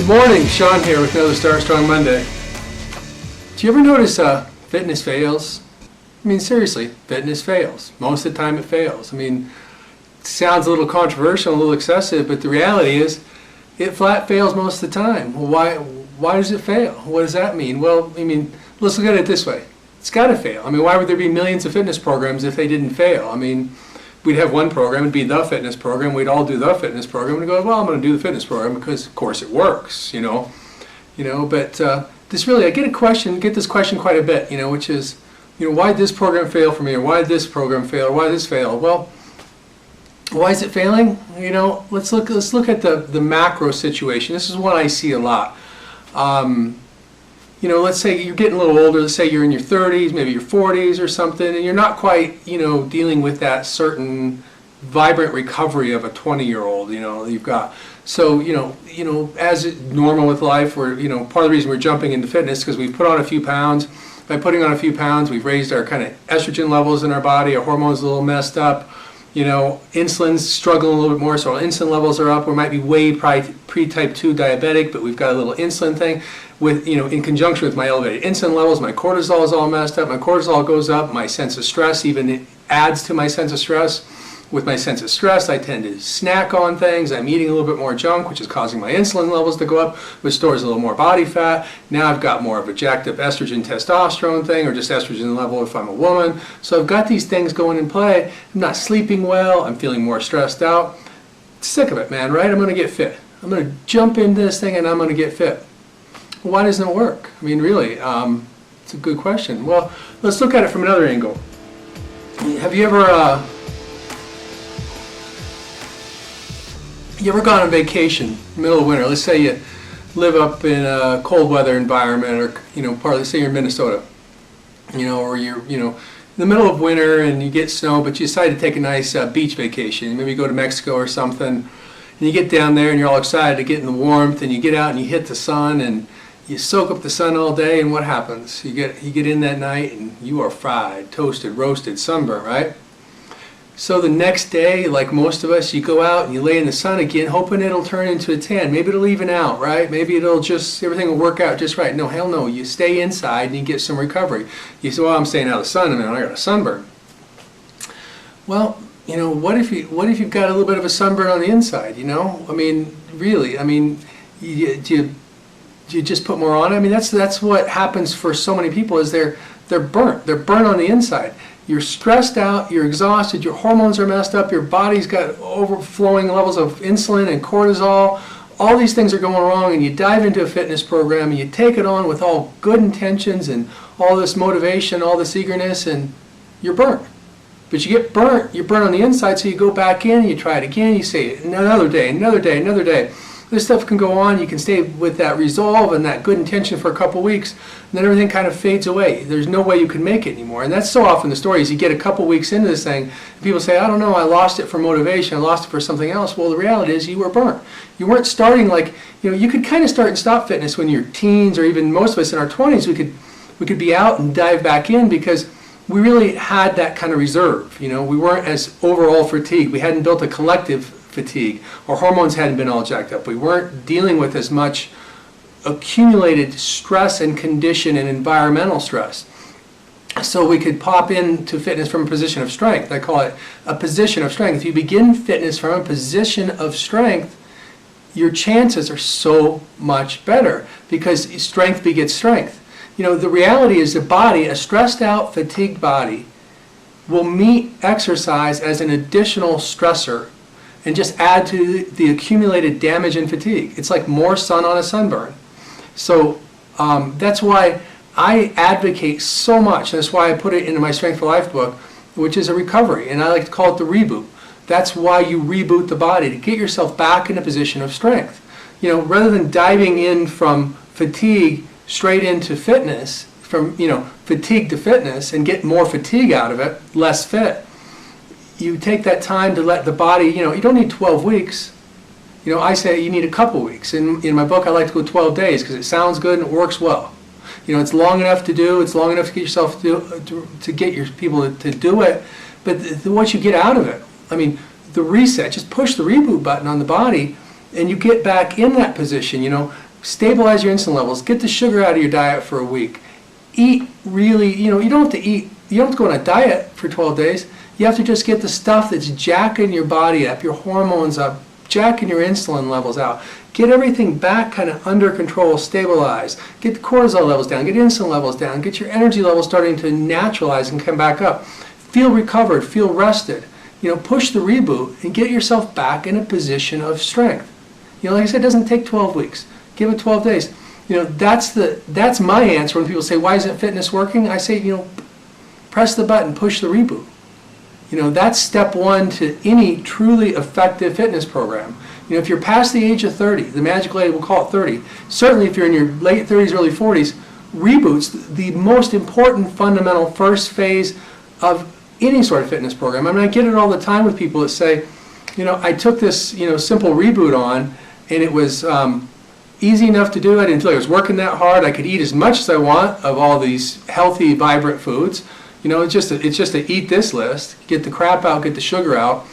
Good morning, Sean here with another Start Strong Monday. Do you ever notice fitness fails? I mean, seriously, fitness fails. Most of the time it fails. I mean, it sounds a little controversial, a little excessive, but the reality is it flat fails most of the time. Well, why does it fail? What does that mean? Well, I mean, let's look at it this way. It's got to fail. I mean, why would there be millions of fitness programs if they didn't fail? I mean, we'd have one program, it'd be the fitness program, we'd all do the fitness program, and go, well, I'm going to do the fitness program because, of course, it works, but this really, I get this question quite a bit, which is, why did this program fail for me, or why did this program fail, or why did this fail? Well, why is it failing? Let's look at the macro situation. This is what I see a lot. Let's say you're getting a little older, let's say you're in your 30s, maybe your 40s or something, and you're not quite, dealing with that certain vibrant recovery of a 20-year-old, you've got. So, as is normal with life, we're, part of the reason we're jumping into fitness is because we've put on a few pounds. By putting on a few pounds, we've raised our kind of estrogen levels in our body, our hormones a little messed up. Insulin's struggling a little bit more, so our insulin levels are up. We might be way pre-type 2 diabetic, but we've got a little insulin thing. With, in conjunction with my elevated insulin levels, my cortisol is all messed up. My cortisol goes up. My sense of stress even adds to my sense of stress. With my sense of stress, I tend to snack on things. I'm eating a little bit more junk, which is causing my insulin levels to go up, which stores a little more body fat. Now I've got more of a jacked up estrogen testosterone thing, or just estrogen level if I'm a woman. So I've got these things going in play. I'm not sleeping well. I'm feeling more stressed out. Sick of it, man, right? I'm going to get fit. I'm going to jump into this thing and I'm going to get fit. Well, why doesn't it work? I mean, really, it's a good question. Well, let's look at it from another angle. Have you ever gone on vacation in the middle of winter? Let's say you live up in a cold weather environment, or let's say you're in Minnesota, or you're in the middle of winter and you get snow, but you decide to take a nice beach vacation. Maybe you go to Mexico or something, and you get down there and you're all excited to get in the warmth, and you get out and you hit the sun and you soak up the sun all day, and what happens? You get in that night and you are fried, toasted, roasted, sunburned, right? So the next day, like most of us, you go out and you lay in the sun again, hoping it'll turn into a tan. Maybe it'll even out, right? Maybe everything will work out just right. No, hell no. You stay inside and you get some recovery. You say, well, I'm staying out of the sun, and I got a sunburn. Well, what if you've got a little bit of a sunburn on the inside? I mean, really, do you just put more on? I mean, that's what happens for so many people is they're burnt. They're burnt on the inside. You're stressed out, you're exhausted, your hormones are messed up, your body's got overflowing levels of insulin and cortisol. All these things are going wrong, and you dive into a fitness program and you take it on with all good intentions and all this motivation, all this eagerness, and you're burnt. But you get burnt, you're burnt on the inside, so you go back in and you try it again, you say another day, another day, another day. This stuff can go on. You can stay with that resolve and that good intention for a couple weeks, and then everything kind of fades away. There's no way you can make it anymore. And that's so often the story is you get a couple weeks into this thing, and people say, I don't know, I lost it for motivation, I lost it for something else. Well, the reality is you were burnt. You weren't starting like, you could kind of start and stop fitness when you're teens, or even most of us in our 20s, we could be out and dive back in because we really had that kind of reserve. We weren't as overall fatigued. We hadn't built a collective fatigue. Our hormones hadn't been all jacked up. We weren't dealing with as much accumulated stress and condition and environmental stress. So we could pop into fitness from a position of strength. I call it a position of strength. If you begin fitness from a position of strength, your chances are so much better because strength begets strength. The reality is the body, a stressed out, fatigued body, will meet exercise as an additional stressor and just add to the accumulated damage and fatigue. It's like more sun on a sunburn. So that's why I advocate so much. That's why I put it into my Strength for Life book, which is a recovery, and I like to call it the reboot. That's why you reboot the body, to get yourself back in a position of strength. Rather than diving in from fatigue straight into fitness, from fatigue to fitness, and get more fatigue out of it, less fit. You take that time to let the body, you don't need 12 weeks. I say you need a couple weeks. In my book, I like to go 12 days because it sounds good and it works well. It's long enough to do. It's long enough to get yourself to get your people to do it. But what you get out of it, the reset, just push the reboot button on the body and you get back in that position, stabilize your insulin levels, get the sugar out of your diet for a week. Eat really, you don't have to eat, you don't have to go on a diet for 12 days. You have to just get the stuff that's jacking your body up, your hormones up, jacking your insulin levels out. Get everything back kind of under control, stabilize. Get the cortisol levels down, get insulin levels down, get your energy levels starting to naturalize and come back up. Feel recovered, feel rested. Push the reboot and get yourself back in a position of strength. Like I said, it doesn't take 12 weeks. Give it 12 days. That's my answer when people say, why isn't fitness working? I say, press the button, push the reboot. That's step one to any truly effective fitness program. If you're past the age of 30, the magical age, we'll call it 30, certainly if you're in your late 30s, early 40s, reboot's the most important fundamental first phase of any sort of fitness program. I mean, I get it all the time with people that say, I took this, simple reboot on, and it was easy enough to do. I didn't feel like I was working that hard. I could eat as much as I want of all these healthy, vibrant foods. It's just a eat this list, get the crap out, get the sugar out.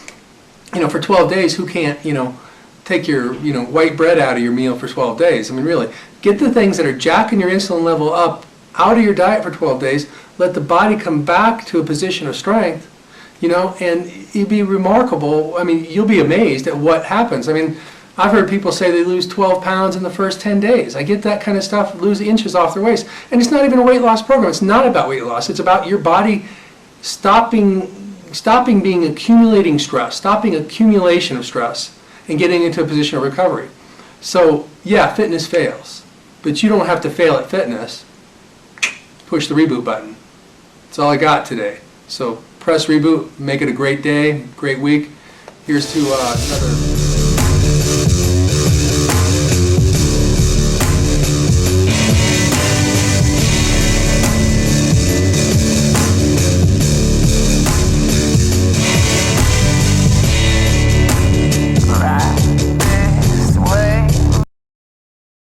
For 12 days, who can't, take your, white bread out of your meal for 12 days? I mean, really, get the things that are jacking your insulin level up out of your diet for 12 days, let the body come back to a position of strength, and it'd be remarkable. I mean, you'll be amazed at what happens. I mean, I've heard people say they lose 12 pounds in the first 10 days. I get that kind of stuff, lose inches off their waist. And it's not even a weight loss program. It's not about weight loss. It's about your body stopping being accumulating stress, stopping accumulation of stress, and getting into a position of recovery. So, yeah, fitness fails. But you don't have to fail at fitness. Push the reboot button. That's all I got today. So press reboot, make it a great day, great week. Here's to another